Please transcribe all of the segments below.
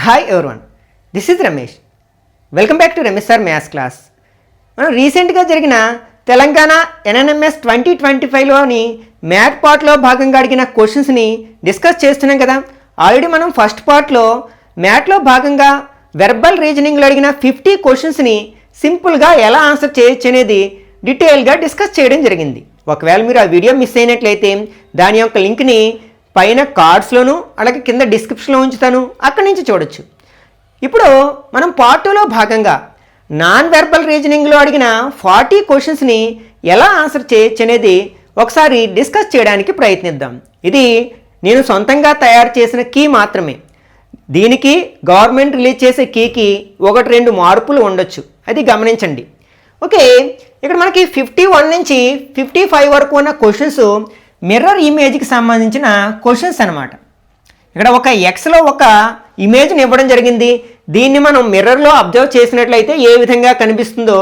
Hi everyone, this is Ramesh. Welcome back to Ramesh sir maths class. మనం రీసెంట్గా జరిగిన Telangana NNMS 2025లోని math పార్ట్లో భాగంగా అడిగిన క్వశ్చన్స్ని డిస్కస్ చేస్తున్నాం కదా. ఆల్రెడీ మనం ఫస్ట్ పార్ట్లో మ్యాథ్లో భాగంగా వెర్బల్ రీజనింగ్లో అడిగిన 50 క్వశ్చన్స్ని సింపుల్గా ఎలా ఆన్సర్ చేయొచ్చు అనేది డీటెయిల్గా డిస్కస్ చేయడం జరిగింది. ఒకవేళ మీరు ఆ వీడియో మిస్ అయినట్లయితే దాని యొక్క లింక్ని పైన కార్డ్స్లోను అలాగే కింద డిస్క్రిప్షన్లో ఉంచుతాను, అక్కడి నుంచి చూడొచ్చు. ఇప్పుడు మనం పార్ట్ 2లో భాగంగా నాన్ వెర్బల్ రీజనింగ్లో అడిగిన 40 క్వశ్చన్స్ని ఎలా ఆన్సర్ చేయొచ్చు అనేది ఒకసారి డిస్కస్ చేయడానికి ప్రయత్నిద్దాం. ఇది నేను సొంతంగా తయారు చేసిన కీ మాత్రమే. దీనికి గవర్నమెంట్ రిలీజ్ చేసే కీకి 1-2 మార్పులు ఉండొచ్చు, అది గమనించండి. ఓకే, ఇక్కడ మనకి 51 నుంచి 55 వరకు ఉన్న క్వశ్చన్స్ మిర్రర్ ఇమేజ్కి సంబంధించిన క్వశ్చన్స్ అనమాట. ఇక్కడ ఒక ఎక్స్లో ఒక ఇమేజ్ని ఇవ్వడం జరిగింది. దీన్ని మనం మిర్రర్లో అబ్జర్వ్ చేసినట్లయితే ఏ విధంగా కనిపిస్తుందో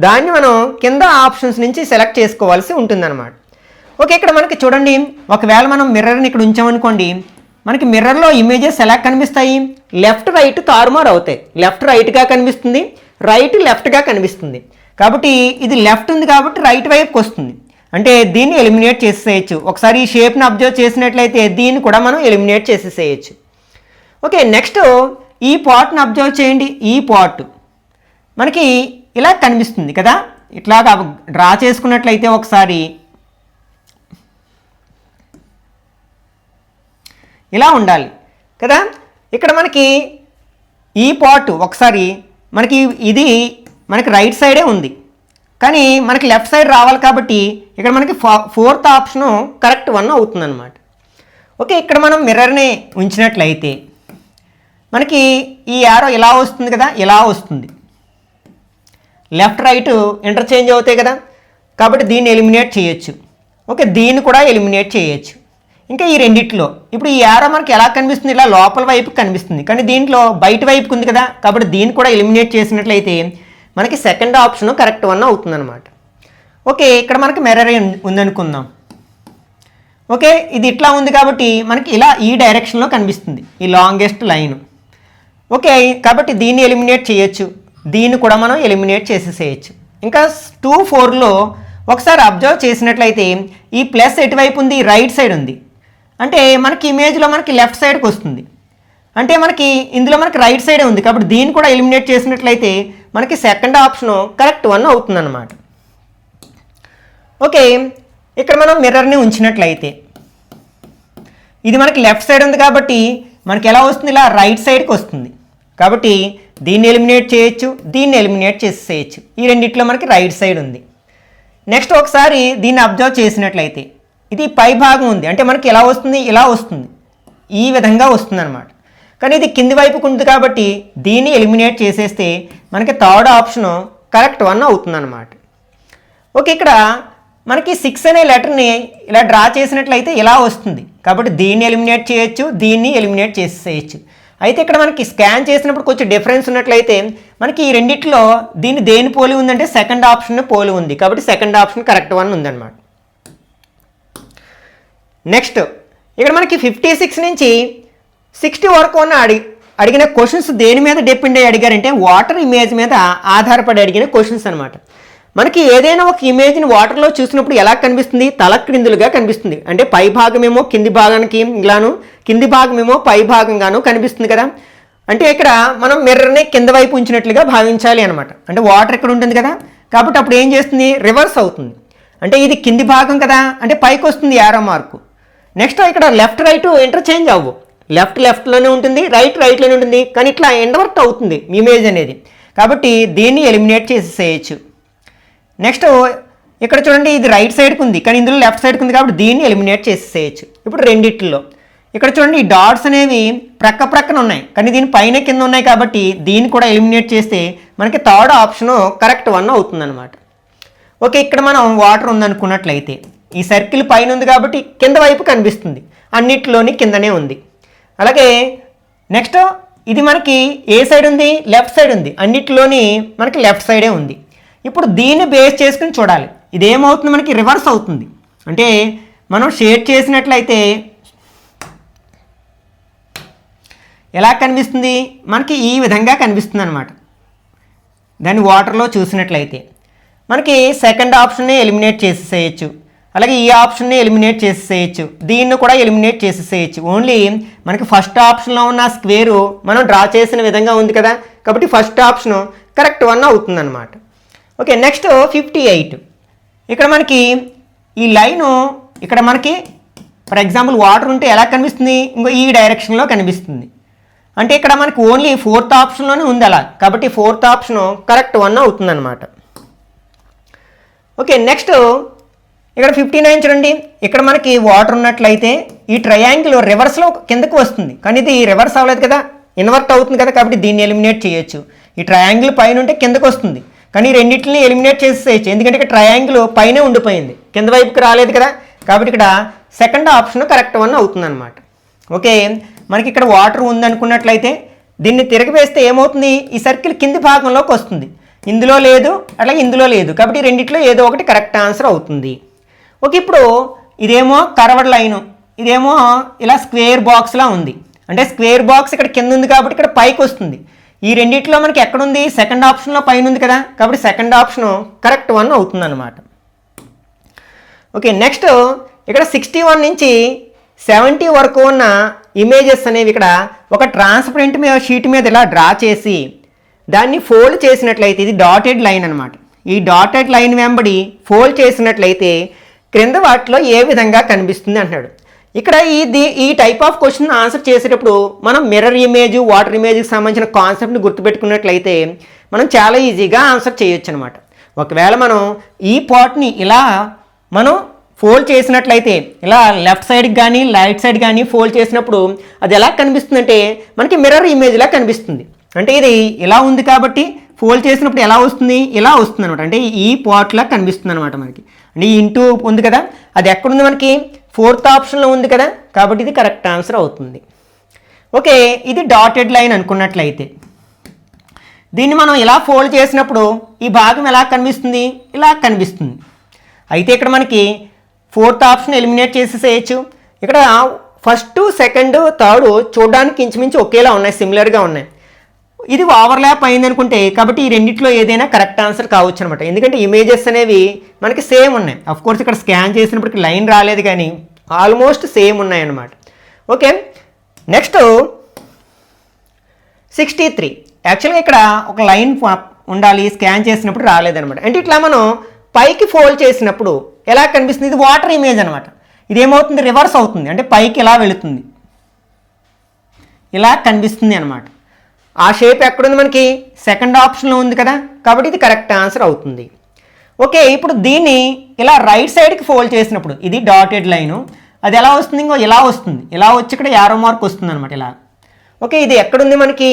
దాన్ని మనం కింద ఆప్షన్స్ నుంచి సెలెక్ట్ చేసుకోవాల్సి ఉంటుందన్నమాట. ఓకే, ఇక్కడ మనకి చూడండి, ఒకవేళ మనం మిర్రర్ని ఇక్కడ ఉంచామనుకోండి, మనకి మిర్రర్లో ఇమేజెస్ ఎలా కనిపిస్తాయి? లెఫ్ట్ రైట్ తారుమారు అవుతాయి. లెఫ్ట్ రైట్గా కనిపిస్తుంది, రైట్ లెఫ్ట్గా కనిపిస్తుంది. కాబట్టి ఇది లెఫ్ట్ ఉంది కాబట్టి రైట్ వైపుకి వస్తుంది, అంటే దీన్ని ఎలిమినేట్ చేసేయచ్చు. ఒకసారి ఈ షేప్ని అబ్జర్వ్ చేసినట్లయితే దీన్ని కూడా మనం ఎలిమినేట్ చేసేసేయచ్చు. ఓకే, నెక్స్ట్ ఈ పార్ట్ని అబ్జర్వ్ చేయండి. ఈ పార్ట్ మనకి ఇలా కనిపిస్తుంది కదా. ఇట్లాగా డ్రా చేసుకున్నట్లయితే ఒకసారి ఇలా ఉండాలి కదా. ఇక్కడ మనకి ఈ పార్ట్ ఒకసారి మనకి ఇది మనకి రైట్ సైడే ఉంది, కానీ మనకి లెఫ్ట్ సైడ్ రావాలి కాబట్టి ఇక్కడ మనకి 4th ఆప్షను కరెక్ట్ 1 అవుతుందన్నమాట. ఓకే, ఇక్కడ మనం మిర్రర్ని ఉంచినట్లయితే మనకి ఈ యారో ఇలా వస్తుంది కదా, ఇలా వస్తుంది. లెఫ్ట్ రైట్ ఇంటర్చేంజ్ అవుతాయి కదా, కాబట్టి దీన్ని ఎలిమినేట్ చేయొచ్చు. ఓకే, దీన్ని కూడా ఎలిమినేట్ చేయొచ్చు. ఇంకా ఈ రెండిట్లో ఇప్పుడు ఈ యారో మనకి ఎలా కనిపిస్తుంది? ఇలా లోపల వైపుకి కనిపిస్తుంది, కానీ దీంట్లో బయట వైపుకి ఉంది కదా, కాబట్టి దీన్ని కూడా ఎలిమినేట్ చేసినట్లయితే మనకి 2nd ఆప్షన్ కరెక్ట్ 1 అవుతుందన్నమాట. ఓకే, ఇక్కడ మనకి మిర్రర్ ఉందనుకుందాం. ఓకే, ఇది ఇట్లా ఉంది కాబట్టి మనకి ఇలా ఈ డైరెక్షన్లో కనిపిస్తుంది, ఈ లాంగెస్ట్ లైన్. ఓకే, కాబట్టి దీన్ని ఎలిమినేట్ చేయొచ్చు, దీన్ని కూడా మనం ఎలిమినేట్ చేసేసేయచ్చు. ఇంకా 2, 4లో ఒకసారి అబ్జర్వ్ చేసినట్లయితే ఈ ప్లస్ ఎటువైపు ఉంది? రైట్ సైడ్ ఉంది. అంటే మనకి ఇమేజ్లో మనకి లెఫ్ట్ సైడ్కి వస్తుంది, అంటే మనకి ఇందులో మనకి రైట్ సైడే ఉంది, కాబట్టి దీన్ని కూడా ఎలిమినేట్ చేసినట్లయితే మనకి 2nd ఆప్షను కరెక్ట్ 1 అవుతుందన్నమాట. ఓకే, ఇక్కడ మనం మిర్రర్ని ఉంచినట్లయితే ఇది మనకి లెఫ్ట్ సైడ్ ఉంది కాబట్టి మనకి ఎలా వస్తుంది? ఇలా రైట్ సైడ్కి వస్తుంది, కాబట్టి దీన్ని ఎలిమినేట్ చేయొచ్చు, దీన్ని ఎలిమినేట్ చేసేయచ్చు. ఈ రెండిట్లో మనకి రైట్ సైడ్ ఉంది. నెక్స్ట్ ఒకసారి దీన్ని అబ్జర్వ్ చేసినట్లయితే ఇది పై భాగం ఉంది, అంటే మనకి ఎలా వస్తుంది? ఇలా వస్తుంది, ఈ విధంగా వస్తుంది అనమాట. కానీ ఇది కింది వైపుకు ఉంది కాబట్టి దీన్ని ఎలిమినేట్ చేసేస్తే మనకి 3rd ఆప్షను కరెక్ట్ 1 అవుతుందన్నమాట. ఓకే, ఇక్కడ మనకి 6 అనే లెటర్ని ఇలా డ్రా చేసినట్లయితే ఇలా వస్తుంది, కాబట్టి దీన్ని ఎలిమినేట్ చేయొచ్చు, దీన్ని ఎలిమినేట్ చేసేయచ్చు. అయితే ఇక్కడ మనకి స్కాన్ చేసినప్పుడు కొంచెం డిఫరెన్స్ ఉన్నట్లయితే మనకి ఈ రెండిట్లో దీన్ని దేని పోలి ఉందంటే 2nd ఆప్షన్ పోలి ఉంది, కాబట్టి 2nd ఆప్షన్ కరెక్ట్ 1 ఉందన్నమాట. నెక్స్ట్ ఇక్కడ మనకి 56 నుంచి 60 వరకు ఉన్న అడిగిన క్వశ్చన్స్ దేని మీద డిపెండ్ అయ్యి అడిగారంటే వాటర్ ఇమేజ్ మీద ఆధారపడి అడిగిన క్వశ్చన్స్ అనమాట. మనకి ఏదైనా ఒక ఇమేజ్ని వాటర్లో చూసినప్పుడు ఎలా కనిపిస్తుంది? తలక్రిందులుగా కనిపిస్తుంది, అంటే పై భాగమేమో కింది భాగానికి ఇలాను, కింది భాగమేమో పై భాగంగాను కనిపిస్తుంది కదా. అంటే ఇక్కడ మనం మిర్రర్ని కింద వైపు ఉంచినట్లుగా భావించాలి అనమాట. అంటే వాటర్ ఇక్కడ ఉంటుంది కదా, కాబట్టి అప్పుడు ఏం చేస్తుంది? రివర్స్ అవుతుంది. అంటే ఇది కింది భాగం కదా, అంటే పైకి వస్తుంది యారో మార్కు. నెక్స్ట్ ఇక్కడ లెఫ్ట్ రైట్ ఇంటర్చేంజ్ అవ్వు, లెఫ్ట్లోనే ఉంటుంది, రైట్లోనే ఉంటుంది, కానీ ఇట్లా ఎండవర్ట్ అవుతుంది ఇమేజ్ అనేది, కాబట్టి దీన్ని ఎలిమినేట్ చేసేసేయచ్చు. నెక్స్ట్ ఇక్కడ చూడండి, ఇది రైట్ సైడ్కి ఉంది, కానీ ఇందులో లెఫ్ట్ సైడ్కి ఉంది, కాబట్టి దీన్ని ఎలిమినేట్ చేసేసేయచ్చు. ఇప్పుడు రెండిట్లో ఇక్కడ చూడండి, ఈ డాట్స్ అనేవి ప్రక్కన ఉన్నాయి, కానీ దీని పైన కింద ఉన్నాయి, కాబట్టి దీన్ని కూడా ఎలిమినేట్ చేస్తే మనకి 3rd ఆప్షను కరెక్ట్ 1 అవుతుందన్నమాట. ఓకే, ఇక్కడ మనం వాటర్ ఉందనుకున్నట్లయితే ఈ సర్కిల్ పైన ఉంది కాబట్టి కింద వైపు కనిపిస్తుంది, అన్నిట్లోని కిందనే ఉంది. అలాగే నెక్స్ట్ ఇది మనకి ఏ సైడ్ ఉంది? లెఫ్ట్ సైడ్ ఉంది, అన్నిట్లోని మనకి లెఫ్ట్ సైడే ఉంది. ఇప్పుడు దీన్ని బేస్ చేసుకుని చూడాలి, ఇదేమవుతుంది? మనకి రివర్స్ అవుతుంది. అంటే మనం షేడ్ చేసినట్లయితే ఎలా కనిపిస్తుంది, మనకి ఈ విధంగా కనిపిస్తుంది అనమాట. దాన్ని వాటర్లో చూసినట్లయితే మనకి సెకండ్ ఆప్షన్ని ఎలిమినేట్ చేసేసేయచ్చు, అలాగే ఈ ఆప్షన్ని ఎలిమినేట్ చేసేసేయచ్చు, దీన్ని కూడా ఎలిమినేట్ చేసేసేయచ్చు. ఓన్లీ మనకి ఫస్ట్ ఆప్షన్లో ఉన్న స్క్వేరు మనం డ్రా చేసిన విధంగా ఉంది కదా, కాబట్టి ఫస్ట్ ఆప్షను కరెక్ట్ వన్ అవుతుందన్నమాట. Okay, next 58. ఇక్కడ మనకి ఈ లైను ఇక్కడ మనకి ఫర్ ఎగ్జాంపుల్ వాటర్ ఉంటే ఎలా కనిపిస్తుంది, ఇంకో ఈ డైరెక్షన్లో కనిపిస్తుంది. అంటే ఇక్కడ మనకి ఓన్లీ ఫోర్త్ ఆప్షన్లోనే ఉంది అలా, కాబట్టి ఫోర్త్ ఆప్షను కరెక్ట్ వన్ అవుతుందన్నమాట. ఓకే, నెక్స్ట్ ఇక్కడ 59 చూడండి. ఇక్కడ మనకి వాటర్ ఉన్నట్లయితే ఈ ట్రయాంగిల్ రివర్స్లో కిందకు వస్తుంది, కానీ ఇది రివర్స్ అవ్వలేదు కదా, ఇన్వర్ట్ అవుతుంది కదా, కాబట్టి దీన్ని ఎలిమినేట్ చేయొచ్చు. ఈ ట్రయాంగిల్ పైన ఉంటే కిందకు వస్తుంది, కానీ రెండింటిని ఎలిమినేట్ చేసేయచ్చు, ఎందుకంటే ఇక్కడ ట్రయాంగిల్ పైనే ఉండిపోయింది, కింద వైపుకి రాలేదు కదా, కాబట్టి ఇక్కడ సెకండ్ ఆప్షన్ కరెక్ట్ వన్ అవుతుందన్నమాట. ఓకే, మనకి ఇక్కడ వాటర్ ఉందనుకున్నట్లయితే దీన్ని తిరగవేస్తే ఏమవుతుంది, ఈ సర్కిల్ కింది భాగంలోకి వస్తుంది, ఇందులో లేదు అలాగే ఇందులో లేదు, కాబట్టి రెండిట్లో ఏదో ఒకటి కరెక్ట్ ఆన్సర్ అవుతుంది. ఓకే, ఇప్పుడు ఇదేమో కర్వ్డ్ లైను, ఇదేమో ఇలా స్క్వేర్ బాక్స్లా ఉంది, అంటే స్క్వేర్ బాక్స్ ఇక్కడ కింద ఉంది కాబట్టి ఇక్కడ పైకి వస్తుంది. ఈ రెండిట్లో మనకి ఎక్కడుంది, సెకండ్ ఆప్షన్లో పైన ఉంది కదా, కాబట్టి సెకండ్ ఆప్షను కరెక్ట్ వన్ అవుతుందన్నమాట. ఓకే, నెక్స్ట్ ఇక్కడ 61 నుంచి 70 వరకు ఉన్న ఇమేజెస్ అనేవి ఇక్కడ ఒక ట్రాన్స్పరెంట్ షీట్ మీద ఇలా డ్రా చేసి దాన్ని ఫోల్డ్ చేసినట్లయితే ఇది డాటెడ్ లైన్ అనమాట. ఈ డాటెడ్ లైన్ వెంబడి ఫోల్డ్ చేసినట్లయితే క్రింద వాటిలో ఏ విధంగా కనిపిస్తుంది అంటున్నాడు. ఇక్కడ ఈ టైప్ ఆఫ్ క్వశ్చన్ ఆన్సర్ చేసేటప్పుడు మనం మిర్రర్ ఇమేజ్, వాటర్ ఇమేజ్కి సంబంధించిన కాన్సెప్ట్ని గుర్తుపెట్టుకున్నట్లయితే మనం చాలా ఈజీగా ఆన్సర్ చేయొచ్చు అనమాట. ఒకవేళ మనం ఈ పార్ట్ని ఇలా మనం ఫోల్డ్ చేసినట్లయితే ఇలా లెఫ్ట్ సైడ్కి కానీ రైట్ సైడ్ కానీ ఫోల్డ్ చేసినప్పుడు అది ఎలా కనిపిస్తుందంటే మనకి మిర్రర్ ఇమేజ్లా కనిపిస్తుంది. అంటే ఇది ఇలా ఉంది కాబట్టి ఫోల్డ్ చేసినప్పుడు ఎలా వస్తుంది, ఇలా వస్తుంది అనమాట, అంటే ఈ పార్ట్లా కనిపిస్తుంది అనమాట మనకి. అంటే ఈ ఇంటూ ఉంది కదా, అది ఎక్కడుంది మనకి ఫోర్త్ ఆప్షన్లో ఉంది కదా, కాబట్టి ఇది కరెక్ట్ ఆన్సర్ అవుతుంది. ఓకే, ఇది డాటెడ్ లైన్ అనుకున్నట్లయితే దీన్ని మనం ఇలా ఫోల్డ్ చేసినప్పుడు ఈ భాగం ఎలా కనిపిస్తుంది, ఇలా కనిపిస్తుంది. అయితే ఇక్కడ మనకి ఫోర్త్ ఆప్షన్ ఎలిమినేట్ చేసేసేయచ్చు. ఇక్కడ ఫస్ట్, సెకండ్, థర్డ్ చూడడానికి ఇంచుమించు ఒకేలా ఉన్నాయి, సిమిలర్గా ఉన్నాయి. ఇది ఓవర్లాప్ అయింది అనుకుంటే కాబట్టి ఈ రెండిట్లో ఏదైనా కరెక్ట్ ఆన్సర్ కావచ్చు అనమాట, ఎందుకంటే ఇమేజెస్ అనేవి మనకి సేమ్ ఉన్నాయి. అఫ్కోర్స్ ఇక్కడ స్కాన్ చేసినప్పటికి లైన్ రాలేదు కానీ ఆల్మోస్ట్ సేమ్ ఉన్నాయి అన్నమాట. Okay, next 63. యాక్చువల్గా ఇక్కడ ఒక లైన్ ఉండాలి, స్కాన్ చేసినప్పుడు రాలేదనమాట. అంటే ఇట్లా మనం పైకి ఫోల్డ్ చేసినప్పుడు ఎలా కనిపిస్తుంది, ఇది వాటర్ ఇమేజ్ అనమాట. ఇదేమవుతుంది, రివర్స్ అవుతుంది, అంటే పైకి ఇలా వెళుతుంది, ఇలా కనిపిస్తుంది అనమాట. ఆ షేప్ ఎక్కడుంది మనకి సెకండ్ ఆప్షన్లో ఉంది కదా, కాబట్టి ఇది కరెక్ట్ ఆన్సర్ అవుతుంది. ఓకే, ఇప్పుడు దీన్ని ఇలా రైట్ సైడ్కి ఫోల్డ్ చేసినప్పుడు ఇది డాటెడ్ లైను, అది ఎలా వస్తుంది, ఇంకో ఇలా వస్తుంది, ఇలా వచ్చి ఇక్కడ యారో మార్క్ వస్తుంది అనమాట ఇలా. ఓకే, ఇది ఎక్కడుంది మనకి,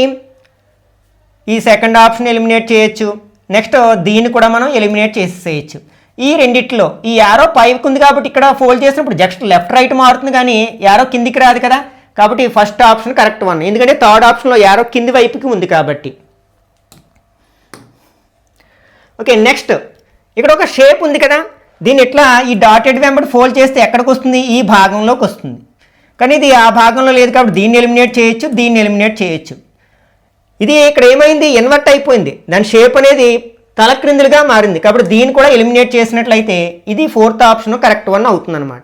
ఈ సెకండ్ ఆప్షన్ ఎలిమినేట్ చేయొచ్చు, నెక్స్ట్ దీన్ని కూడా మనం ఎలిమినేట్ చేసేయచ్చు. ఈ రెండిట్లో ఈ యారో పైకి ఉంది కాబట్టి ఇక్కడ ఫోల్డ్ చేసినప్పుడు జస్ట్ లెఫ్ట్ రైట్ మారుతుంది కానీ యారో కిందికి రాదు కదా, కాబట్టి ఫస్ట్ ఆప్షన్ కరెక్ట్ వన్, ఎందుకంటే థర్డ్ ఆప్షన్లో యారో కింది వైపుకి ఉంది కాబట్టి. ఓకే, నెక్స్ట్ ఇక్కడ ఒక షేప్ ఉంది కదా, దీన్ని ఇట్లా ఈ డాటెడ్ వెంబడి ఫోల్డ్ చేస్తే ఎక్కడికి వస్తుంది, ఈ భాగంలోకి వస్తుంది, కానీ ఇది ఆ భాగంలో లేదు కాబట్టి దీన్ని ఎలిమినేట్ చేయొచ్చు, దీన్ని ఎలిమినేట్ చేయొచ్చు. ఇది ఇక్కడ ఏమైంది, ఇన్వర్ట్ అయిపోయింది, దాని షేప్ అనేది తలక్రిందులుగా మారింది, కాబట్టి దీన్ని కూడా ఎలిమినేట్ చేసినట్లయితే ఇది ఫోర్త్ ఆప్షన్ కరెక్ట్ వన్ అవుతుందన్నమాట.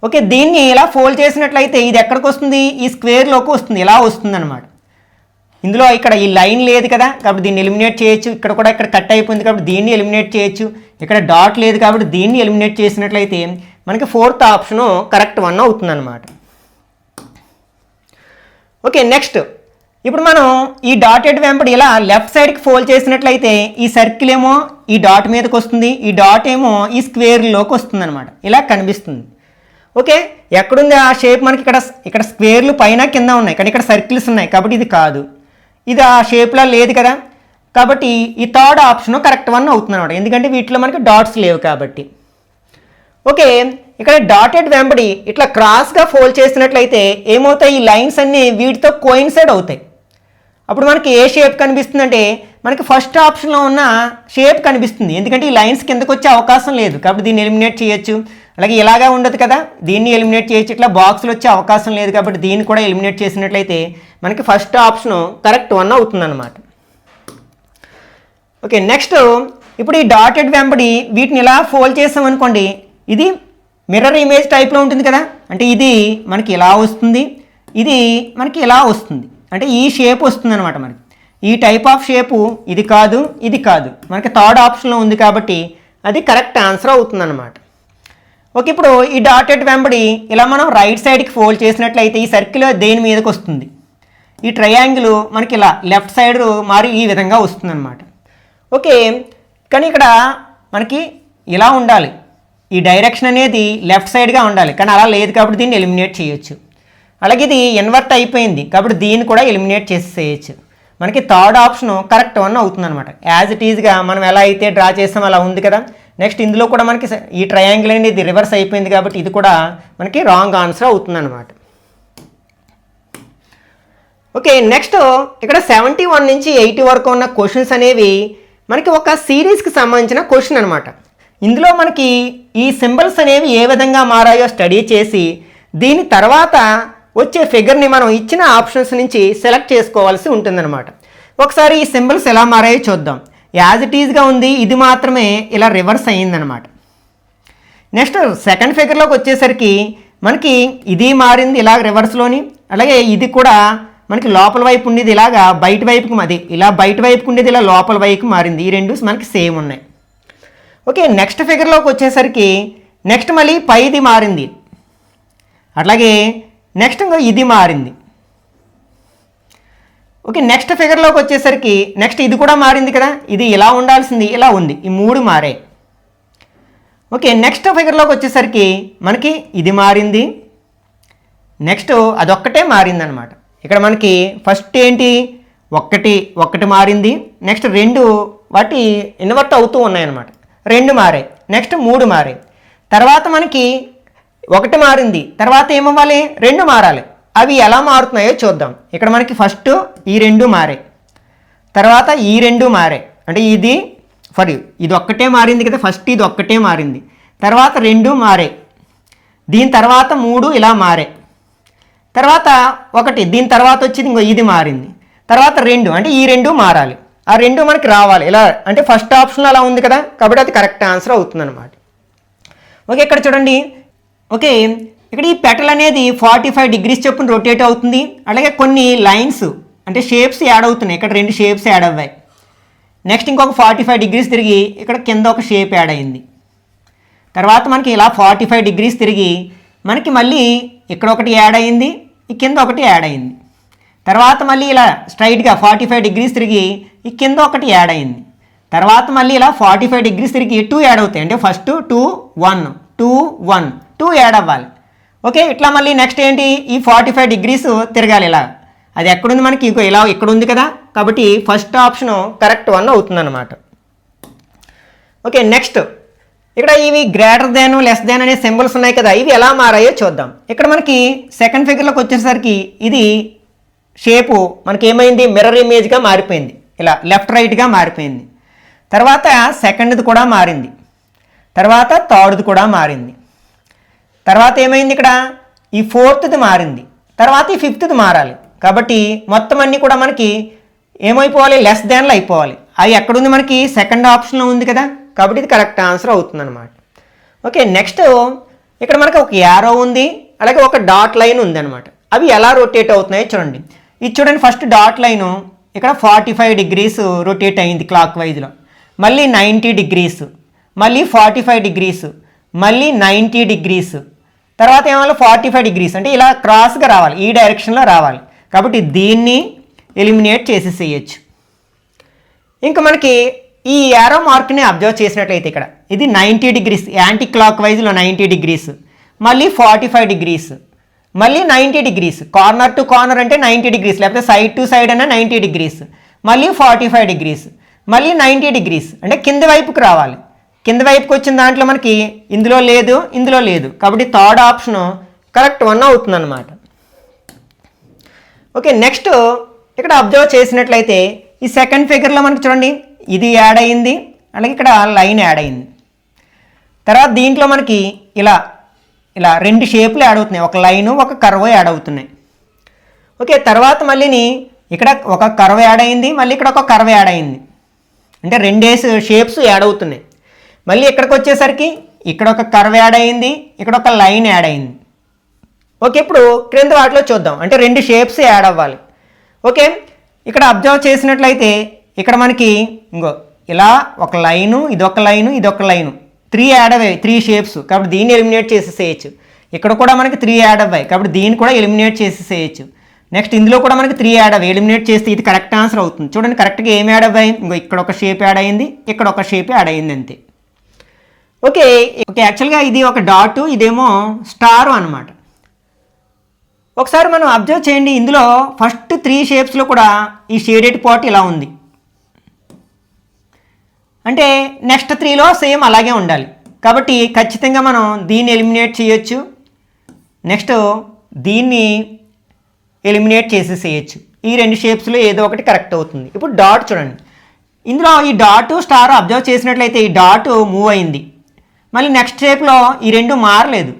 ఓకే, దీన్ని ఇలా ఫోల్డ్ చేసినట్లయితే ఇది ఎక్కడికి వస్తుంది, ఈ స్క్వేర్లోకి వస్తుంది, ఇలా వస్తుంది అనమాట. ఇందులో ఇక్కడ ఈ లైన్ లేదు కదా, కాబట్టి దీన్ని ఎలిమినేట్ చేయొచ్చు, ఇక్కడ కూడా ఇక్కడ కట్ అయిపోయింది కాబట్టి దీన్ని ఎలిమినేట్ చేయొచ్చు, ఇక్కడ డాట్ లేదు కాబట్టి దీన్ని ఎలిమినేట్ చేసినట్లయితే మనకి ఫోర్త్ ఆప్షను కరెక్ట్ వన్ అవుతుందన్నమాట. ఓకే, నెక్స్ట్ ఇప్పుడు మనం ఈ డాటెడ్ వెంబడి ఇలా లెఫ్ట్ సైడ్కి ఫోల్డ్ చేసినట్లయితే ఈ సర్కిల్ ఏమో ఈ డాట్ మీదకి వస్తుంది, ఈ డాట్ ఏమో ఈ స్క్వేర్లోకి వస్తుంది అనమాట, ఇలా కనిపిస్తుంది. ఓకే, ఎక్కడుంది ఆ షేప్ మనకి ఇక్కడ స్క్వేర్లు పైన కింద ఉన్నాయి, కానీ ఇక్కడ సర్కిల్స్ ఉన్నాయి కాబట్టి ఇది కాదు, ఇది ఆ షేప్లో లేదు కదా, కాబట్టి ఈ థర్డ్ ఆప్షన్ కరెక్ట్ వన్ అవుతుంది అనమాట, ఎందుకంటే వీటిలో మనకి డాట్స్ లేవు కాబట్టి. ఓకే, ఇక్కడ డాటెడ్ వెంబడి ఇట్లా క్రాస్గా ఫోల్డ్ చేసినట్లయితే ఏమవుతాయి, ఈ లైన్స్ అన్నీ వీటితో కోయిన్సైడ్ అవుతాయి. అప్పుడు మనకి ఏ షేప్ కనిపిస్తుంది అంటే మనకి ఫస్ట్ ఆప్షన్లో ఉన్న షేప్ కనిపిస్తుంది, ఎందుకంటే ఈ లైన్స్ కిందకు వచ్చే అవకాశం లేదు కాబట్టి దీన్ని ఎలిమినేట్ చేయొచ్చు. అలాగే ఇలాగా ఉండదు కదా, దీన్ని ఎలిమినేట్ చేయొచ్చు. ఇట్లా బాక్స్లు వచ్చే అవకాశం లేదు కాబట్టి దీన్ని కూడా ఎలిమినేట్ చేసినట్లయితే మనకి ఫస్ట్ ఆప్షన్ కరెక్ట్ 1 అవుతుందన్నమాట. ఓకే, నెక్స్ట్ ఇప్పుడు ఈ డాటెడ్ వెంబడి వీటిని ఇలా ఫోల్డ్ చేసామనుకోండి, ఇది మిర్రర్ ఇమేజ్ టైప్లో ఉంటుంది కదా, అంటే ఇది మనకి ఇలా వస్తుంది, ఇది మనకి ఇలా వస్తుంది, అంటే ఈ షేప్ వస్తుంది అనమాట. మనకి ఈ టైప్ ఆఫ్ షేపు ఇది కాదు, ఇది కాదు, మనకి థర్డ్ ఆప్షన్లో ఉంది కాబట్టి అది కరెక్ట్ ఆన్సర్ అవుతుందన్నమాట. ఓకే, ఇప్పుడు ఈ డాటెడ్ వెంబడి ఇలా మనం రైట్ సైడ్కి ఫోల్డ్ చేసినట్లయితే ఈ సర్కిల్ దేని మీదకి వస్తుంది, ఈ ట్రయాంగిల్ మనకి ఇలా లెఫ్ట్ సైడ్ మారి ఈ విధంగా వస్తుందన్నమాట. ఓకే, కానీ ఇక్కడ మనకి ఇలా ఉండాలి, ఈ డైరెక్షన్ అనేది లెఫ్ట్ సైడ్గా ఉండాలి, కానీ అలా లేదు కాబట్టి దీన్ని ఎలిమినేట్ చేయొచ్చు. అలాగే ఇది ఇన్వర్ట్ అయిపోయింది కాబట్టి దీన్ని కూడా ఎలిమినేట్ చేసేయచ్చు. మనకి థర్డ్ ఆప్షన్ కరెక్ట్ 1 అవుతుంది అనమాట. యాజ్ ఇట్ ఈజ్గా మనం ఎలా అయితే డ్రా చేస్తాం అలా ఉంది కదా. నెక్స్ట్ ఇందులో కూడా మనకి ఈ ట్రయాంగిల్ అనేది రివర్స్ అయిపోయింది కాబట్టి ఇది కూడా మనకి రాంగ్ ఆన్సర్ అవుతుంది అనమాట. ఓకే, నెక్స్ట్ ఇక్కడ 71 నుంచి 80 వరకు ఉన్న క్వశ్చన్స్ అనేవి మనకి ఒక సిరీస్కి సంబంధించిన క్వశ్చన్ అనమాట. ఇందులో మనకి ఈ సింబల్స్ అనేవి ఏ విధంగా మారాయో స్టడీ చేసి దీని తర్వాత వచ్చే ఫిగర్ని మనం ఇచ్చిన ఆప్షన్స్ నుంచి సెలెక్ట్ చేసుకోవాల్సి ఉంటుందన్నమాట. ఒకసారి ఈ సింబల్స్ ఎలా మారాయో చూద్దాం. యాజ్ ఇట్ ఈజ్గా ఉంది, ఇది మాత్రమే ఇలా రివర్స్ అయ్యిందనమాట. నెక్స్ట్ సెకండ్ ఫిగర్లోకి వచ్చేసరికి మనకి ఇది మారింది ఇలా రివర్స్లోని, అలాగే ఇది కూడా మనకి లోపల వైపు ఉండేది ఇలాగా బయట వైపుకి, అది ఇలా బయట వైపుకు ఉండేది ఇలా లోపల వైపుకి మారింది. ఈ రెండు మనకి సేమ్ ఉన్నాయి. ఓకే, నెక్స్ట్ ఫిగర్లోకి వచ్చేసరికి నెక్స్ట్ మళ్ళీ పైది మారింది, అట్లాగే నెక్స్ట్ ఇది మారింది. ఓకే, నెక్స్ట్ ఫిగర్లోకి వచ్చేసరికి నెక్స్ట్ ఇది కూడా మారింది కదా, ఇది ఇలా ఉండాల్సింది ఇలా ఉంది, ఈ 3 మారాయి. ఓకే, నెక్స్ట్ ఫిగర్లోకి వచ్చేసరికి మనకి ఇది మారింది, నెక్స్ట్ అదొక్కటే మారిందనమాట. ఇక్కడ మనకి ఫస్ట్ ఏంటి, ఒకటి మారింది, నెక్స్ట్ 2 వాటి ఇన్వర్ట్ అవుతూ ఉన్నాయన్నమాట, 2 మారాయి, నెక్స్ట్ 3 మారాయి. తర్వాత మనకి 1 మారింది, తర్వాత ఏమవ్వాలి, 2 మారాలి. అవి ఎలా మారుతున్నాయో చూద్దాం. ఇక్కడ మనకి ఫస్ట్ ఈ 2 మారాయి, తర్వాత ఈ 2 మారాయి, అంటే ఇది ఒక్కటే మారింది కదా, ఫస్ట్ ఇది ఒక్కటే మారింది, తర్వాత 2 మారాయి, దీని తర్వాత 3 ఇలా మారాయి, తర్వాత 1, దీని తర్వాత వచ్చేది ఇంకో ఇది మారింది, తర్వాత 2, అంటే ఈ 2 మారాలి, ఆ 2 మనకి రావాలి ఇలా, అంటే ఫస్ట్ ఆప్షన్ అలా ఉంది కదా కాబట్టి అది కరెక్ట్ ఆన్సర్ అవుతుందన్నమాట. ఓకే, ఇక్కడ చూడండి. ఓకే, ఇక్కడ ఈ పెటల్ అనేది 45 డిగ్రీస్ చొప్పున రొటేట్ అవుతుంది. అలాగే కొన్ని లైన్స్ అంటే షేప్స్ యాడ్ అవుతున్నాయి, ఇక్కడ 2 షేప్స్ యాడ్ అవ్వాయి. నెక్స్ట్ ఇంకొక 45 డిగ్రీస్ తిరిగి ఇక్కడ కింద ఒక షేప్ యాడ్ అయింది. తర్వాత మనకి ఇలా 45 డిగ్రీస్ తిరిగి మనకి మళ్ళీ ఇక్కడ ఒకటి యాడ్ అయింది, ఈ కింద ఒకటి యాడ్ అయింది. తర్వాత మళ్ళీ ఇలా స్ట్రైట్గా 45 డిగ్రీస్ తిరిగి ఈ కింద ఒకటి యాడ్ అయింది. తర్వాత మళ్ళీ ఇలా 45 డిగ్రీస్ తిరిగి 2 యాడ్ అవుతాయి, అంటే ఫస్ట్ 2 1 2 1 2 యాడ్ అవ్వాలి. ఓకే, ఇట్లా మళ్ళీ నెక్స్ట్ ఏంటి, ఈ 45 డిగ్రీస్ తిరగాలి ఇలా, అది ఎక్కడుంది మనకి ఇలా ఇక్కడ ఉంది కదా కాబట్టి ఫస్ట్ ఆప్షన్ కరెక్ట్ 1 అవుతుందన్నమాట. ఓకే, నెక్స్ట్ ఇక్కడ ఇవి గ్రేటర్ దాన్ లెస్ దాన్ అనే సింబల్స్ ఉన్నాయి కదా, ఇవి ఎలా మారాయో చూద్దాం. ఇక్కడ మనకి సెకండ్ ఫిగర్లోకి వచ్చేసరికి ఇది షేపు మనకి ఏమైంది, మిర్రర్ ఇమేజ్గా మారిపోయింది, ఇలా లెఫ్ట్ రైట్గా మారిపోయింది. తర్వాత సెకండ్ది కూడా మారింది, తర్వాత థర్డ్ది కూడా మారింది, తర్వాత ఏమైంది ఇక్కడ ఈ 4th మారింది, తర్వాత ఈ 5th మారాలి. కాబట్టి మొత్తం అన్నీ కూడా మనకి ఏమైపోవాలి, లెస్ దాన్లో అయిపోవాలి. అది ఎక్కడుంది మనకి సెకండ్ ఆప్షన్లో ఉంది కదా కాబట్టి ఇది కరెక్ట్ ఆన్సర్ అవుతుందన్నమాట. ఓకే, నెక్స్ట్ ఇక్కడ మనకి ఒక యారో ఉంది, అలాగే ఒక డాట్ లైన్ ఉంది అనమాట. అవి ఎలా రొటేట్ అవుతున్నాయో చూడండి. ఇది చూడండి, ఫస్ట్ డాట్ లైను ఇక్కడ 45 డిగ్రీస్ రొటేట్ అయింది క్లాక్ వైజ్లో, మళ్ళీ 90 డిగ్రీస్, మళ్ళీ 45 డిగ్రీస్, మళ్ళీ 90 డిగ్రీస్, తర్వాత ఏమో 45 డిగ్రీస్, అంటే ఇలా క్రాస్గా రావాలి, ఈ డైరెక్షన్లో రావాలి. కాబట్టి దీన్ని ఎలిమినేట్ చేసేసేయచ్చు. ఇంకా మనకి ఈ యారో మార్క్ని అబ్జర్వ్ చేసినట్లయితే ఇక్కడ ఇది 90 డిగ్రీస్, యాంటీ క్లాక్ వైజ్లో 90 డిగ్రీస్, మళ్ళీ 45 డిగ్రీస్, మళ్ళీ 90 డిగ్రీస్, కార్నర్ టు కార్నర్ అంటే 90 డిగ్రీస్, లేకపోతే సైడ్ టు సైడ్ అన్న 90 డిగ్రీస్, మళ్ళీ 45 డిగ్రీస్, మళ్ళీ 90 డిగ్రీస్, అంటే కింది వైపుకి రావాలి. కింద వైపుకి వచ్చిన దాంట్లో మనకి ఇందులో లేదు, ఇందులో లేదు, కాబట్టి థర్డ్ ఆప్షన్ కరెక్ట్ 1 అవుతుందన్నమాట. ఓకే, నెక్స్ట్ ఇక్కడ అబ్జర్వ్ చేసినట్లయితే ఈ సెకండ్ ఫిగర్లో మనకి చూడండి ఇది యాడ్ అయింది, అలాగే ఇక్కడ లైన్ యాడ్ అయింది. తర్వాత దీంట్లో మనకి ఇలా ఇలా రెండు షేపులు యాడ్ అవుతున్నాయి, ఒక లైను ఒక కర్వ్ యాడ్ అవుతున్నాయి. ఓకే, తర్వాత మళ్ళీని ఇక్కడ ఒక కర్వ్ యాడ్ అయింది, మళ్ళీ ఇక్కడ ఒక కర్వ్ యాడ్ అయింది, అంటే రెండేసి షేప్స్ యాడ్ అవుతున్నాయి. మళ్ళీ ఇక్కడికి వచ్చేసరికి ఇక్కడ ఒక కర్వ్ యాడ్ అయింది, ఇక్కడ ఒక లైన్ యాడ్ అయింది. ఓకే, ఇప్పుడు క్రింద వాటిలో చూద్దాం, అంటే రెండు షేప్స్ యాడ్ అవ్వాలి. ఓకే, ఇక్కడ అబ్జర్వ్ చేసినట్లయితే ఇక్కడ మనకి ఇంకో ఇలా ఒక లైను, ఇదొక లైను, ఇదొక లైను, 3 యాడ్ అయ్యాయి, 3 షేప్స్, కాబట్టి దీన్ని ఎలిమినేట్ చేసేసేయచ్చు. ఇక్కడ కూడా మనకి 3 యాడ్ అవ్వాయి, కాబట్టి దీన్ని కూడా ఎలిమినేట్ చేసేసేయచ్చు. నెక్స్ట్ ఇందులో కూడా మనకి 3 యాడ్ అవ్వాలి, ఎలిమినేట్ చేస్తే ఇది కరెక్ట్ ఆన్సర్ అవుతుంది. చూడండి కరెక్ట్గా ఏం యాడ్ అవ్వాయి, ఇంకో ఇక్కడ ఒక షేప్ యాడ్ అయింది, ఇక్కడ ఒక షేప్ యాడ్ అయింది, అంతే. ఓకే ఓకే, యాక్చువల్గా ఇది ఒక డాటు, ఇదేమో స్టారు అనమాట. ఒకసారి మనం అబ్జర్వ్ చేయండి, ఇందులో ఫస్ట్ 3 షేప్స్లో కూడా ఈ షేడెడ్ పార్ట్ ఇలా ఉంది, అంటే నెక్స్ట్ 3లో సేమ్ అలాగే ఉండాలి. కాబట్టి ఖచ్చితంగా మనం దీన్ని ఎలిమినేట్ చేయొచ్చు, నెక్స్ట్ దీన్ని ఎలిమినేట్ చేసేసేయచ్చు. ఈ రెండు షేప్స్లో ఏదో ఒకటి కరెక్ట్ అవుతుంది. ఇప్పుడు డాట్ చూడండి, ఇందులో ఈ డాటు స్టార్ అబ్జర్వ్ చేసినట్లయితే ఈ డాట్ మూవ్ అయింది, మళ్ళీ నెక్స్ట్ షేప్లో ఈ రెండు మారలేదు.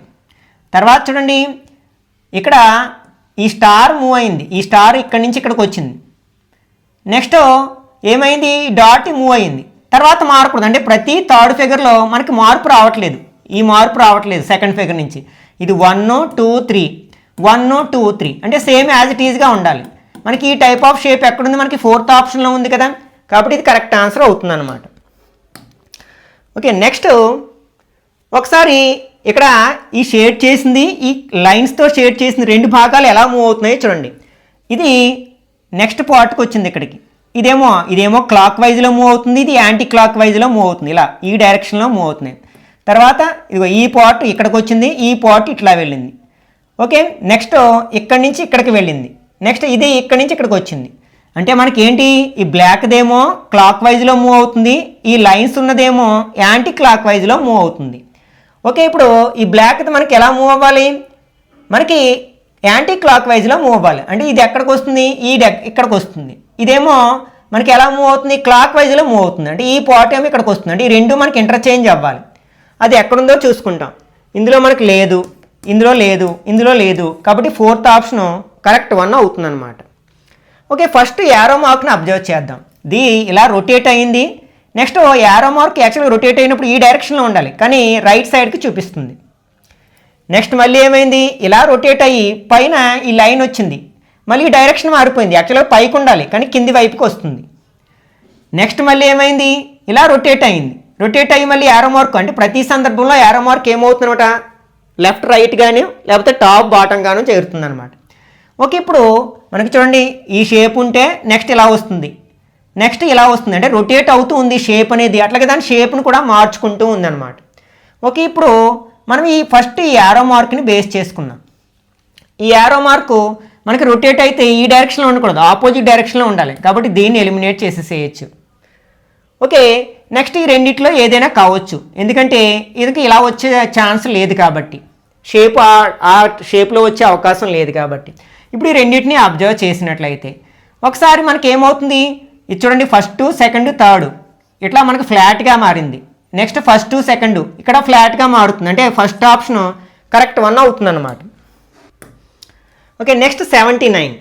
తర్వాత చూడండి ఇక్కడ ఈ స్టార్ మూవ్ అయింది, ఈ స్టార్ ఇక్కడి నుంచి ఇక్కడికి వచ్చింది, నెక్స్ట్ ఏమైంది ఈ డాట్ మూవ్ అయింది, తర్వాత మారకూడదు, అంటే ప్రతి థర్డ్ ఫిగర్లో మనకి మార్పు రావట్లేదు, ఈ మార్పు రావట్లేదు సెకండ్ ఫిగర్ నుంచి. ఇది 1 2 3 1 2 3 అంటే సేమ్ యాజ్ ఇట్ ఈజ్గా ఉండాలి. మనకి ఈ టైప్ ఆఫ్ షేప్ ఎక్కడుంది, మనకి 4th ఆప్షన్లో ఉంది కదా, కాబట్టి ఇది కరెక్ట్ ఆన్సర్ అవుతుంది అనమాట. ఓకే, నెక్స్ట్ ఒకసారి ఇక్కడ ఈ షేడ్ చేసింది, ఈ లైన్స్తో షేడ్ చేసిన రెండు భాగాలు ఎలా మూవ్ అవుతున్నాయో చూడండి. ఇది నెక్స్ట్ పార్ట్కి వచ్చింది ఇక్కడికి, ఇదేమో క్లాక్ వైజ్లో మూవ్ అవుతుంది, ఇది యాంటీ క్లాక్ వైజ్లో మూవ్ అవుతుంది, ఇలా ఈ డైరెక్షన్లో మూవ్ అవుతున్నాయి. తర్వాత ఇదిగో ఈ పార్ట్ ఇక్కడికి వచ్చింది, ఈ పార్ట్ ఇట్లా వెళ్ళింది. ఓకే, నెక్స్ట్ ఇక్కడి నుంచి ఇక్కడికి వెళ్ళింది, నెక్స్ట్ ఇది ఇక్కడి నుంచి ఇక్కడికి వచ్చింది. అంటే మనకి ఏంటి, ఈ బ్లాక్దేమో క్లాక్ వైజ్లో మూవ్ అవుతుంది, ఈ లైన్స్ ఉన్నదేమో యాంటీ క్లాక్ వైజ్లో మూవ్ అవుతుంది. ఓకే, ఇప్పుడు ఈ బ్లాక్ది మనకి ఎలా మూవ్ అవ్వాలి, మనకి యాంటీ క్లాక్ వైజ్లో మూవ్ అవ్వాలి, అంటే ఇది ఎక్కడికి వస్తుంది, ఇక్కడికి వస్తుంది. ఇదేమో మనకి ఎలా మూవ్ అవుతుంది, క్లాక్ వైజ్లో మూవ్ అవుతుంది, అంటే ఈ పార్ట్ ఏమో ఇక్కడికి వస్తుంది, అంటే ఈ రెండు మనకి ఇంటర్చేంజ్ అవ్వాలి. అది ఎక్కడుందో చూసుకుంటాం, ఇందులో మనకి లేదు, ఇందులో లేదు, ఇందులో లేదు, కాబట్టి 4th ఆప్షన్ కరెక్ట్ 1 అవుతుంది అనమాట. ఓకే, ఫస్ట్ యారో మార్క్ని అబ్జర్వ్ చేద్దాం. ఇది ఇలా రొటేట్ అయింది, నెక్స్ట్ యారో మార్క్ యాక్చువల్గా రొటేట్ అయినప్పుడు ఈ డైరెక్షన్లో ఉండాలి, కానీ రైట్ సైడ్కి చూపిస్తుంది. నెక్స్ట్ మళ్ళీ ఏమైంది, ఇలా రొటేట్ అయ్యి పైన ఈ లైన్ వచ్చింది, మళ్ళీ ఈ డైరెక్షన్ మారిపోయింది, యాక్చువల్గా పైకి ఉండాలి కానీ కింది వైపుకి వస్తుంది. నెక్స్ట్ మళ్ళీ ఏమైంది, ఇలా రొటేట్ అయింది, రొటేట్ అయ్యి మళ్ళీ యారో మార్క్, అంటే ప్రతి సందర్భంలో యారో మార్క్ ఏమవుతుందన్నమాట, లెఫ్ట్ రైట్ కానీ లేకపోతే టాప్ బాటం గాను చేరుతుంది అనమాట. ఓకే, ఇప్పుడు మనకి చూడండి ఈ షేప్ ఉంటే నెక్స్ట్ ఇలా వస్తుంది, నెక్స్ట్ ఇలా వస్తుంది, అంటే రొటేట్ అవుతూ ఉంది షేప్ అనేది, అట్లాగే దాని షేప్ను కూడా మార్చుకుంటూ ఉంది అనమాట. ఓకే, ఇప్పుడు మనం ఈ ఫస్ట్ ఈ యారో మార్క్ని బేస్ చేసుకున్నాం. ఈ యారో మార్కు మనకి రొటేట్ అయితే ఈ డైరెక్షన్లో ఉండకూడదు, ఆపోజిట్ డైరెక్షన్లో ఉండాలి, కాబట్టి దీన్ని ఎలిమినేట్ చేసేసేయచ్చు. ఓకే, నెక్స్ట్ ఈ రెండిట్లో ఏదైనా కావచ్చు, ఎందుకంటే ఇది ఇలా వచ్చే ఛాన్స్ లేదు కాబట్టి, షేప్ ఆ షేప్లో వచ్చే అవకాశం లేదు కాబట్టి. ఇప్పుడు ఈ రెండింటిని అబ్జర్వ్ చేసినట్లయితే ఒకసారి మనకి ఏమవుతుంది, ఇది చూడండి ఫస్ట్ సెకండ్ థర్డ్ ఇట్లా మనకు ఫ్లాట్గా మారింది, నెక్స్ట్ ఫస్ట్ సెకండ్ ఇక్కడ ఫ్లాట్గా మారుతుంది, అంటే ఫస్ట్ ఆప్షన్ కరెక్ట్ 1 అవుతుంది అనమాట. Okay, next 79.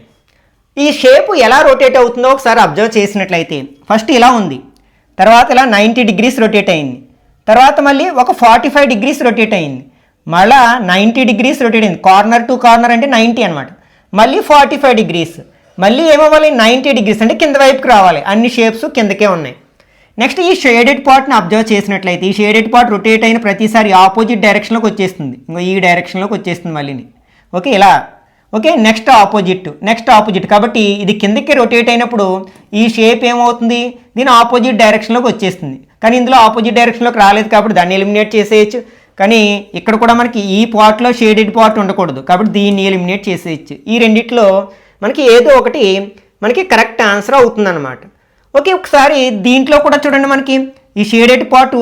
ఈ షేప్ ఎలా రొటేట్ అవుతుందో ఒకసారి అబ్జర్వ్ చేసినట్లయితే ఫస్ట్ ఇలా ఉంది, తర్వాత ఇలా 90 degrees రొటేట్ అయింది, తర్వాత మళ్ళీ ఒక 45 degrees రొటేట్ అయింది, మళ్ళీ 90 degrees రొటేట్ అయింది, కార్నర్ టు కార్నర్ అంటే 90 అనమాట, మళ్ళీ 45 degrees, మళ్ళీ ఏమవ్వాలి 90 degrees అంటే కింద వైపుకి రావాలి, అన్ని షేప్స్ కిందకే ఉన్నాయి. నెక్స్ట్ ఈ షేడెడ్ పార్ట్ని అబ్జర్వ్ చేసినట్లయితే ఈ షేడెడ్ పార్ట్ రొటేట్ అయిన ప్రతిసారి ఆపోజిట్ డైరెక్షన్లోకి వచ్చేస్తుంది, ఇంకో ఈ డైరెక్షన్లోకి వచ్చేస్తుంది మళ్ళీని. ఓకే, ఇలా ఓకే, నెక్స్ట్ ఆపోజిట్, కాబట్టి ఇది కిందకి రొటేట్ అయినప్పుడు ఈ షేప్ ఏమవుతుంది, దీని ఆపోజిట్ డైరెక్షన్లోకి వచ్చేస్తుంది, కానీ ఇందులో ఆపోజిట్ డైరెక్షన్లోకి రాలేదు కాబట్టి దాన్ని ఎలిమినేట్ చేసేయచ్చు. కానీ ఇక్కడ కూడా మనకి ఈ పార్ట్లో షేడెడ్ పార్ట్ ఉండకూడదు, కాబట్టి దీన్ని ఎలిమినేట్ చేసేయచ్చు. ఈ రెండిట్లో మనకి ఏదో ఒకటి మనకి కరెక్ట్ ఆన్సర్ అవుతుందన్నమాట. ఓకే, ఒకసారి దీంట్లో కూడా చూడండి, మనకి ఈ షేడెడ్ పార్ట్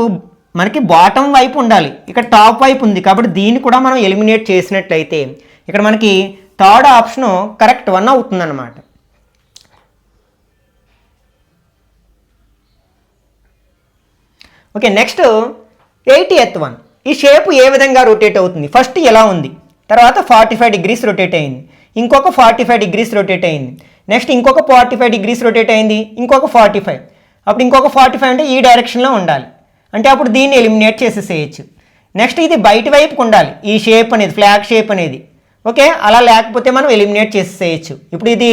మనకి బాటమ్ వైపు ఉండాలి, ఇక్కడ టాప్ వైపు ఉంది, కాబట్టి దీన్ని కూడా మనం ఎలిమినేట్ చేసినట్లయితే ఇక్కడ మనకి థర్డ్ ఆప్షను కరెక్ట్ 1 అవుతుందన్నమాట. Okay, next 80th one. ఈ షేప్ ఏ విధంగా రొటేట్ అవుతుంది? ఫస్ట్ ఎలా ఉంది, తర్వాత 45 డిగ్రీస్ రొటేట్ అయింది, ఇంకొక 45 డిగ్రీస్ రొటేట్ అయింది, నెక్స్ట్ ఇంకొక 45 డిగ్రీస్ రొటేట్ అయింది, ఇంకొక 45, అప్పుడు ఇంకొక 45 అంటే ఈ డైరెక్షన్లో ఉండాలి, అంటే అప్పుడు దీన్ని ఎలిమినేట్ చేసేసేయచ్చు. నెక్స్ట్ ఇది బయట వైపుకు ఉండాలి, ఈ షేప్ అనేది ఫ్లాగ్ షేప్ అనేది. ఓకే, అలా లేకపోతే మనం ఎలిమినేట్ చేసేసేయచ్చు. ఇప్పుడు ఇది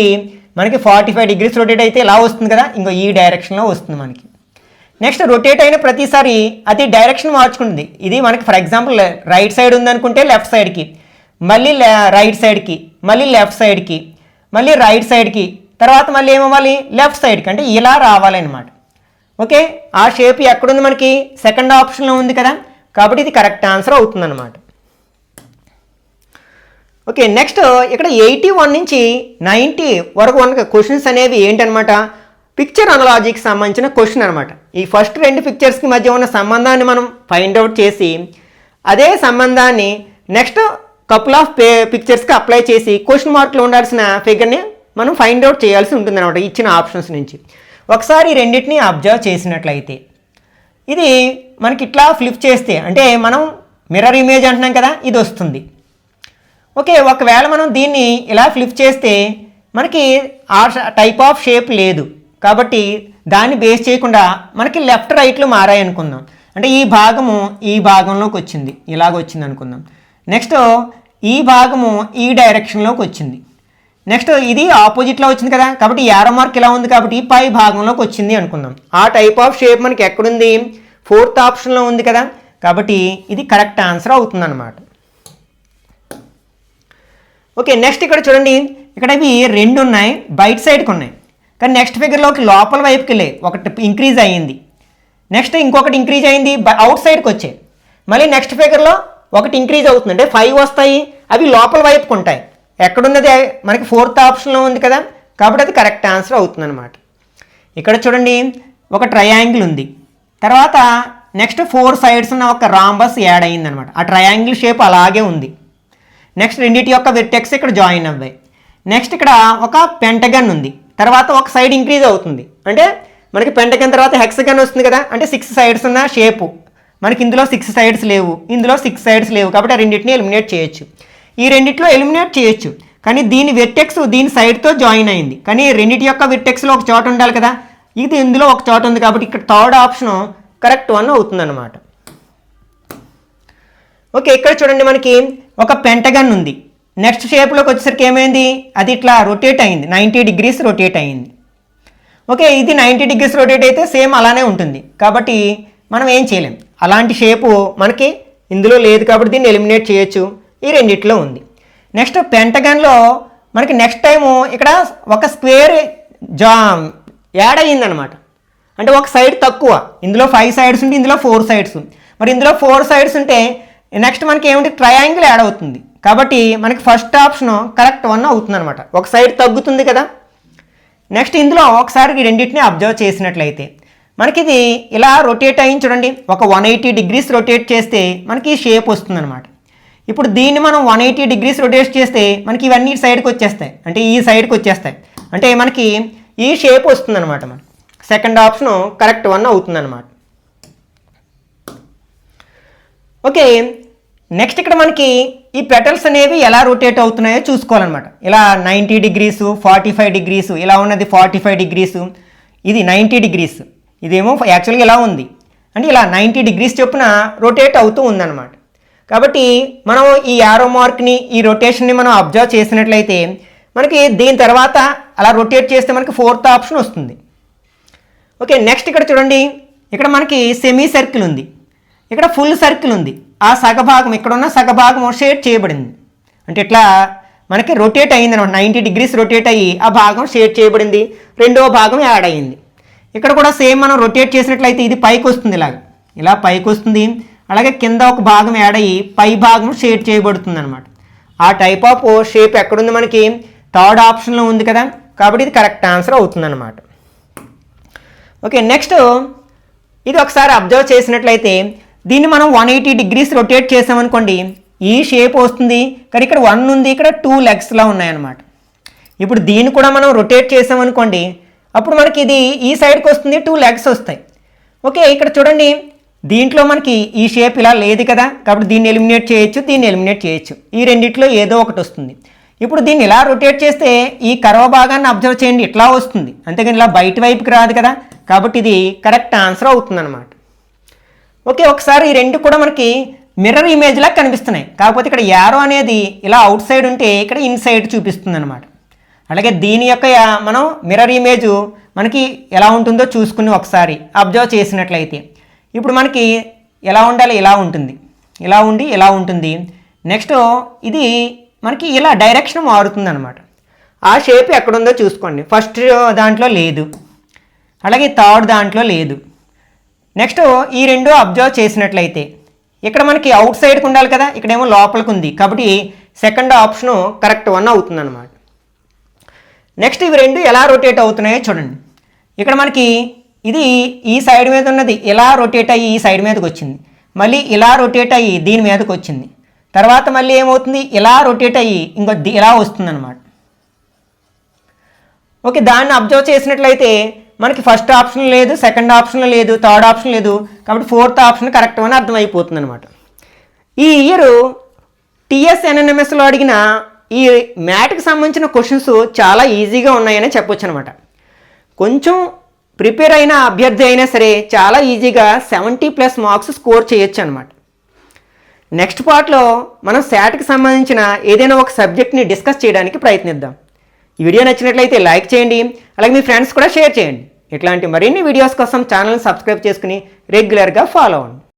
మనకి 45 డిగ్రీస్ రొటేట్ అయితే ఇలా వస్తుంది కదా, ఇంకో ఈ డైరెక్షన్లో వస్తుంది మనకి. నెక్స్ట్ రొటేట్ అయిన ప్రతిసారి అది డైరెక్షన్ మార్చుకుంటుంది. ఇది మనకి ఫర్ ఎగ్జాంపుల్ రైట్ సైడ్ ఉందనుకుంటే లెఫ్ట్ సైడ్కి, మళ్ళీ రైట్ సైడ్కి, మళ్ళీ లెఫ్ట్ సైడ్కి, మళ్ళీ రైట్ సైడ్కి, తర్వాత మళ్ళీ ఏమవ్వాలి లెఫ్ట్ సైడ్కి, అంటే ఇలా రావాలన్నమాట. ఓకే, ఆ షేప్ ఎక్కడుంది మనకి సెకండ్ ఆప్షన్లో ఉంది కదా, కాబట్టి ఇది కరెక్ట్ ఆన్సర్ అవుతుందన్నమాట. ఓకే, నెక్స్ట్ ఇక్కడ 81 నుంచి 90 వరకు ఉన్న క్వశ్చన్స్ అనేవి ఏంటనమాట, పిక్చర్ అనాలజీకి సంబంధించిన క్వశ్చన్ అనమాట. ఈ ఫస్ట్ 2 పిక్చర్స్కి మధ్య ఉన్న సంబంధాన్ని మనం ఫైండ్ అవుట్ చేసి అదే సంబంధాన్ని నెక్స్ట్ కపుల్ ఆఫ్ పిక్చర్స్కి అప్లై చేసి క్వశ్చన్ మార్క్లో ఉండాల్సిన ఫిగర్ని మనం ఫైండ్ అవుట్ చేయాల్సి ఉంటుంది అనమాట ఇచ్చిన ఆప్షన్స్ నుంచి. ఒకసారి ఈ రెండింటిని అబ్జర్వ్ చేసినట్లయితే ఇది మనకి ఇట్లా ఫ్లిప్ చేస్తే, అంటే మనం మిర్రర్ ఇమేజ్ అంటున్నాం కదా, ఇది వస్తుంది. ఓకే, ఒకవేళ మనం దీన్ని ఇలా ఫ్లిప్ చేస్తే మనకి ఆ టైప్ ఆఫ్ షేప్ లేదు, కాబట్టి దాన్ని బేస్ చేయకుండా మనకి లెఫ్ట్ రైట్లు మారాయి అనుకుందాం. అంటే ఈ భాగము ఈ భాగంలోకి వచ్చింది, ఇలాగ వచ్చింది అనుకుందాం. నెక్స్ట్ ఈ భాగము ఈ డైరెక్షన్లోకి వచ్చింది. నెక్స్ట్ ఇది ఆపోజిట్లో వచ్చింది కదా, కాబట్టి యారో మార్క్ ఇలా ఉంది కాబట్టి పై భాగంలోకి వచ్చింది అనుకుందాం. ఆ టైప్ ఆఫ్ షేప్ మనకి ఎక్కడుంది 4th ఆప్షన్లో ఉంది కదా, కాబట్టి ఇది కరెక్ట్ ఆన్సర్ అవుతుందన్నమాట. ఓకే, నెక్స్ట్ ఇక్కడ చూడండి, ఇక్కడ ఇవి 2 ఉన్నాయి, బయట సైడ్కి ఉన్నాయి, కానీ నెక్స్ట్ ఫిగర్లోకి లోపల వైపుకి వెళ్ళే ఒకటి ఇంక్రీజ్ అయ్యింది, నెక్స్ట్ ఇంకొకటి ఇంక్రీజ్ అయింది అవుట్ సైడ్కి వచ్చాయి, మళ్ళీ నెక్స్ట్ ఫిగర్లో ఒకటి ఇంక్రీజ్ అవుతుంది, అంటే 5 వస్తాయి, అవి లోపల వైపుకు ఉంటాయి. ఎక్కడున్నది మనకి 4th ఆప్షన్లో ఉంది కదా, కాబట్టి అది కరెక్ట్ ఆన్సర్ అవుతుందన్నమాట. ఇక్కడ చూడండి ఒక ట్రయాంగిల్ ఉంది, తర్వాత నెక్స్ట్ 4 సైడ్స్ ఉన్న ఒక రాంబస్ యాడ్ అయ్యిందనమాట. ఆ ట్రయాంగిల్ షేప్ అలాగే ఉంది. నెక్స్ట్ రెండింటి యొక్క వెర్టెక్స్ ఇక్కడ జాయిన్ అవ్వాయి. నెక్స్ట్ ఇక్కడ ఒక పెంటగన్ ఉంది, తర్వాత ఒక సైడ్ ఇంక్రీజ్ అవుతుంది, అంటే మనకి పెంటగన్ తర్వాత హెక్సగన్ వస్తుంది కదా, అంటే 6 సైడ్స్ ఉన్న షేపు. మనకి ఇందులో 6 సైడ్స్ లేవు, ఇందులో 6 సైడ్స్ లేవు, కాబట్టి ఆ రెండింటిని ఎలిమినేట్ చేయొచ్చు. ఈ రెండిట్లో ఎలిమినేట్ చేయొచ్చు, కానీ దీని వెర్టెక్స్ దీని సైడ్తో జాయిన్ అయింది, కానీ రెండింటి యొక్క వెర్టెక్స్లో ఒక చోట ఉండాలి కదా, ఇది ఇందులో ఒక చోట ఉంది, కాబట్టి ఇక్కడ 3rd ఆప్షన్ కరెక్ట్ 1 అవుతుందన్నమాట. ఓకే, ఇక్కడ చూడండి మనకి ఒక పెంటగన్ ఉంది, నెక్స్ట్ షేప్లోకి వచ్చేసరికి ఏమైంది, అది ఇట్లా రొటేట్ అయింది, 90 డిగ్రీస్ రొటేట్ అయింది. ఓకే, ఇది 90 డిగ్రీస్ రొటేట్ అయితే సేమ్ అలానే ఉంటుంది, కాబట్టి మనం ఏం చేయలేం. అలాంటి షేపు మనకి ఇందులో లేదు, కాబట్టి దీన్ని ఎలిమినేట్ చేయొచ్చు, ఈ రెండిట్లో ఉంది. నెక్స్ట్ పెంటగన్లో మనకి నెక్స్ట్ టైము ఇక్కడ ఒక స్క్వేర్ యాడ్ అయ్యిందనమాట, అంటే ఒక సైడ్ తక్కువ, ఇందులో 5 సైడ్స్ ఉంటే ఇందులో 4 సైడ్స్, మరి ఇందులో 4 సైడ్స్ ఉంటే నెక్స్ట్ మనకి ఏమిటి ట్రయాంగిల్ యాడ్ అవుతుంది, కాబట్టి మనకి ఫస్ట్ ఆప్షన్ కరెక్ట్ 1 అవుతుందన్నమాట. ఒక సైడ్ తగ్గుతుంది కదా. నెక్స్ట్ ఇందులో ఒకసారి ఈ రెండింటిని అబ్జర్వ్ చేసినట్లయితే మనకి ఇది ఇలా రొటేట్ అయ్యి చూడండి, ఒక 180 డిగ్రీస్ రొటేట్ చేస్తే మనకి షేప్ వస్తుందన్నమాట. ఇప్పుడు దీన్ని మనం 180 డిగ్రీస్ రొటేట్ చేస్తే మనకి ఇవన్నీ సైడ్కి వచ్చేస్తాయి, అంటే ఈ సైడ్కి వచ్చేస్తాయి, అంటే మనకి ఈ షేప్ వస్తుందన్నమాట. మనకి సెకండ్ ఆప్షన్ కరెక్ట్ 1 అవుతుందన్నమాట. ఓకే, నెక్స్ట్ ఇక్కడ మనకి ఈ పెటల్స్ అనేవి ఎలా రొటేట్ అవుతున్నాయో చూసుకోవాలన్నమాట. ఇలా 90 డిగ్రీసు 45 డిగ్రీసు ఇలా ఉన్నది, 45 డిగ్రీసు, ఇది 90 డిగ్రీస్, ఇదేమో యాక్చువల్గా ఇలా ఉంది, అంటే ఇలా 90 డిగ్రీస్ చొప్పున రొటేట్ అవుతూ ఉందన్నమాట. కాబట్టి మనం ఈ యారో మార్క్ని ఈ రొటేషన్ని మనం అబ్జర్వ్ చేసినట్లయితే మనకి దీని తర్వాత అలా రొటేట్ చేస్తే మనకి 4th ఆప్షన్ వస్తుంది. ఓకే, నెక్స్ట్ ఇక్కడ చూడండి, ఇక్కడ మనకి సెమీ సర్కిల్ ఉంది, ఇక్కడ ఫుల్ సర్కిల్ ఉంది, ఆ సగభాగం ఇక్కడున్న సగభాగం షేడ్ చేయబడింది, అంటే ఇట్లా మనకి రొటేట్ అయ్యింది అనమాట. 90 డిగ్రీస్ రొటేట్ అయ్యి ఆ భాగం షేడ్ చేయబడింది, రెండవ భాగం యాడ్ అయ్యింది. ఇక్కడ కూడా సేమ్ మనం రొటేట్ చేసినట్లయితే ఇది పైకి వస్తుంది, ఇలా పైకి వస్తుంది, అలాగే కింద ఒక భాగం యాడ్ అయ్యి పై భాగం షేడ్ చేయబడుతుంది అనమాట. ఆ టైప్ ఆఫ్ షేప్ ఎక్కడుంది మనకి 3rd ఆప్షన్లో ఉంది కదా, కాబట్టి ఇది కరెక్ట్ ఆన్సర్ అవుతుందన్నమాట. ఓకే, నెక్స్ట్ ఇది ఒకసారి అబ్జర్వ్ చేసినట్లయితే దీన్ని మనం 180 డిగ్రీస్ రొటేట్ చేసామనుకోండి, ఈ షేప్ వస్తుంది, కానీ ఇక్కడ 1 ఉంది, ఇక్కడ 2 లెగ్స్లా ఉన్నాయన్నమాట. ఇప్పుడు దీన్ని కూడా మనం రొటేట్ చేసామనుకోండి, అప్పుడు మనకి ఇది ఈ సైడ్కి వస్తుంది, 2 లెగ్స్ వస్తాయి. ఓకే, ఇక్కడ చూడండి దీంట్లో మనకి ఈ షేప్ ఇలా లేదు కదా, కాబట్టి దీన్ని ఎలిమినేట్ చేయొచ్చు, దీన్ని ఎలిమినేట్ చేయొచ్చు. ఈ రెండిట్లో ఏదో ఒకటి వస్తుంది. ఇప్పుడు దీన్ని ఇలా రొటేట్ చేస్తే ఈ కర్వ భాగాన్ని అబ్జర్వ్ చేయండి, ఇట్లా వస్తుంది, అంతేగాని ఇలా బయట వైపుకి రాదు కదా, కాబట్టి ఇది కరెక్ట్ ఆన్సర్ అవుతుంది అనమాట. ఓకే, ఒకసారి ఈ రెండు కూడా మనకి మిర్రర్ ఇమేజ్ లాగా కనిపిస్తున్నాయి, కాకపోతే ఇక్కడ యారో అనేది ఇలా అవుట్ సైడ్ ఉంటే ఇక్కడ ఇన్సైడ్ చూపిస్తుంది అనమాట. అలాగే దీని యొక్క మనం మిర్రర్ ఇమేజ్ మనకి ఎలా ఉంటుందో చూసుకుని ఒకసారి అబ్జర్వ్ చేసినట్లయితే ఇప్పుడు మనకి ఎలా ఉండాలి, ఇలా ఉంటుంది, ఇలా ఉండి ఇలా ఉంటుంది. నెక్స్ట్ ఇది మనకి ఇలా డైరెక్షన్ మారుతుంది అనమాట. ఆ షేప్ ఎక్కడుందో చూసుకోండి. ఫస్ట్ దాంట్లో లేదు, అలాగే థర్డ్ దాంట్లో లేదు. నెక్స్ట్ ఈ రెండు అబ్జర్వ్ చేసినట్లయితే ఇక్కడ మనకి అవుట్ సైడ్కి ఉండాలి కదా, ఇక్కడేమో లోపలికి ఉంది, కాబట్టి సెకండ్ ఆప్షను కరెక్ట్ వన్ అవుతుంది అనమాట. నెక్స్ట్ ఇవి రెండు ఎలా రొటేట్ అవుతున్నాయో చూడండి. ఇక్కడ మనకి ఇది ఈ సైడ్ మీద ఉన్నది ఇలా రొటేట్ అయ్యి ఈ సైడ్ మీదకి వచ్చింది, మళ్ళీ ఇలా రొటేట్ అయ్యి దీని మీదకి వచ్చింది, తర్వాత మళ్ళీ ఏమవుతుంది ఇలా రొటేట్ అయ్యి ఇంకో ఇలా వస్తుంది అనమాట. ఓకే, దాన్ని అబ్జర్వ్ చేసినట్లయితే మనకి ఫస్ట్ ఆప్షన్ లేదు, సెకండ్ ఆప్షన్ లేదు, థర్డ్ ఆప్షన్ లేదు, కాబట్టి ఫోర్త్ ఆప్షన్ కరెక్ట్ అని అర్థమైపోతుంది అనమాట. ఈ ఇయర్ TSNNMSలో అడిగిన ఈ మ్యాట్కి సంబంధించిన క్వశ్చన్స్ చాలా ఈజీగా ఉన్నాయని చెప్పొచ్చు అనమాట. కొంచెం ప్రిపేర్ అయిన అభ్యర్థి అయినా సరే చాలా ఈజీగా 70+ మార్క్స్ స్కోర్ చేయొచ్చు అనమాట. నెక్స్ట్ పార్ట్లో మనం శాట్కి సంబంధించిన ఏదైనా ఒక సబ్జెక్ట్ని డిస్కస్ చేయడానికి ప్రయత్నిద్దాం. ఈ వీడియో నచ్చినట్లయితే లైక్ చేయండి, అలాగే మీ ఫ్రెండ్స్ కూడా షేర్ చేయండి. ఇట్లాంటి మరిన్ని వీడియోస్ కోసం ఛానల్ని సబ్స్క్రైబ్ చేసుకుని రెగ్యులర్గా ఫాలో అవ్వండి.